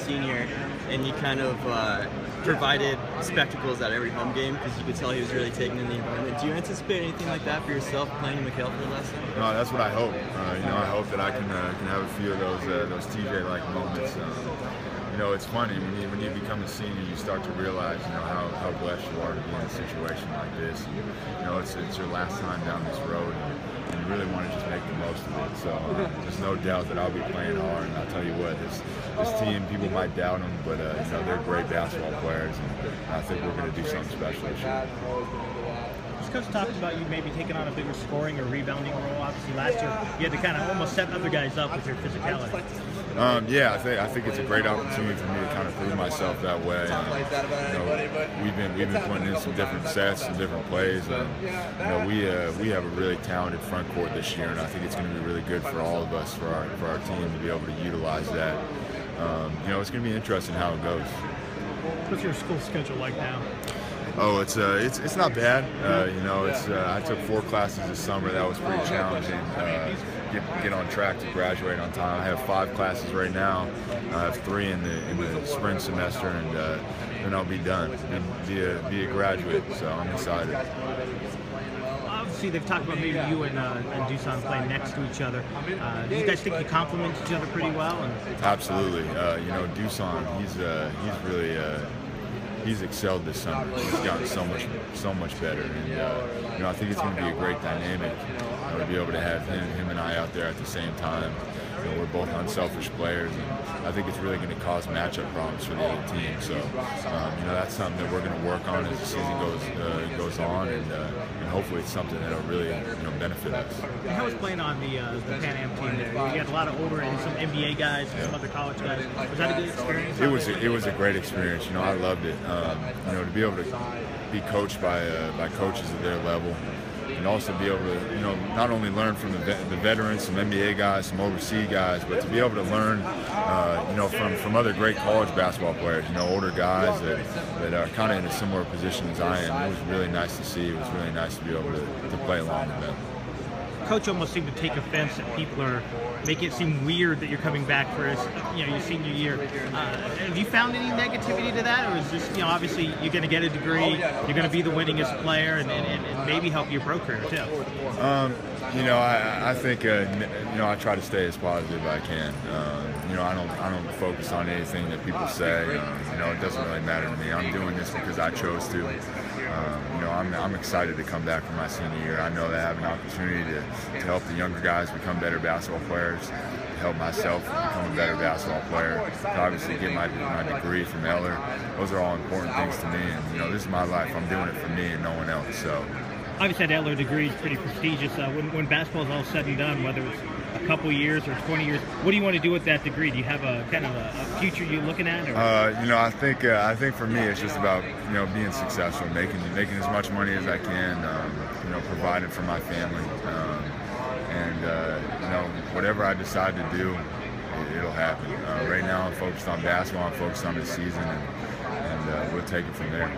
senior, and he kind of provided spectacles at every home game because you could tell he was really taking in the environment. Do you anticipate anything like that for yourself playing in McHale for the last time? No, that's what I hope. I hope that I can have a few of those TJ-like moments. It's funny when you become a senior, you start to realize how blessed you are to be in a situation like this. It's your last time down this road, and you really want to just make the most of it. So there's no doubt that I'll be playing hard. And I'll tell you what, this team, people might doubt them, but they're great basketball players, and I think we're going to do something special this year. Coach talked about you maybe taking on a bigger scoring or rebounding role. Obviously, last year you had to kind of almost set other guys up with your physicality. Yeah, I think it's a great opportunity for me to kind of prove myself that way. We've been putting in some different sets, some different plays. We have a really talented front court this year, and I think it's going to be really good for all of us, for our team, to be able to utilize that. It's going to be interesting how it goes. What's your school schedule like now? Oh, it's not bad. I took 4 classes this summer. That was pretty challenging. Get on track to graduate on time. I have 5 classes right now. I have 3 in the spring semester, and then I'll be done and be a graduate. So I'm excited. Obviously, they've talked about maybe you and Dusan playing next to each other. Do you guys think you complement each other pretty well? Absolutely. Dusan, he's excelled this summer. He's gotten so much better, and I think it's going to be a great dynamic to be able to have him and I out there at the same time. We're both unselfish players, and I think it's really going to cause matchup problems for the other team. So, that's something that we're going to work on as the season goes on, and hopefully it's something that'll really benefit us. How was playing on the Pan Am team there? You had a lot of older and some NBA guys and some other college guys. Was that a good experience? It was a great experience. I loved it. To be able to be coached by coaches at their level, and also be able to, not only learn from the veterans, some NBA guys, some overseas guys, but to be able to learn, from other great college basketball players, older guys that are kind of in a similar position as I am. It was really nice to see. It was really nice to be able to play along with them. Coach almost seemed to take offense that people are making it seem weird that you're coming back for your senior year. Have you found any negativity to that, or is this, obviously you're going to get a degree, you're going to be the winningest player, and maybe help your pro career too? I think I try to stay as positive as I can. I don't focus on anything that people say. It doesn't really matter to me. I'm doing this because I chose to. I'm excited to come back for my senior year. I know that I have an opportunity to help the younger guys become better basketball players, to help myself become a better basketball player, to obviously get my degree from Eller. Those are all important things to me, and this is my life. I'm doing it for me and no one else. So. Obviously, that Eller degree is pretty prestigious. When basketball is all said and done, whether it's a couple years or 20 years, what do you want to do with that degree? Do you have a kind of a future you're looking at? Or? I think for me it's just about being successful, making as much money as I can, providing for my family, and whatever I decide to do, it'll happen. Right now, I'm focused on basketball. I'm focused on the season, and we'll take it from there.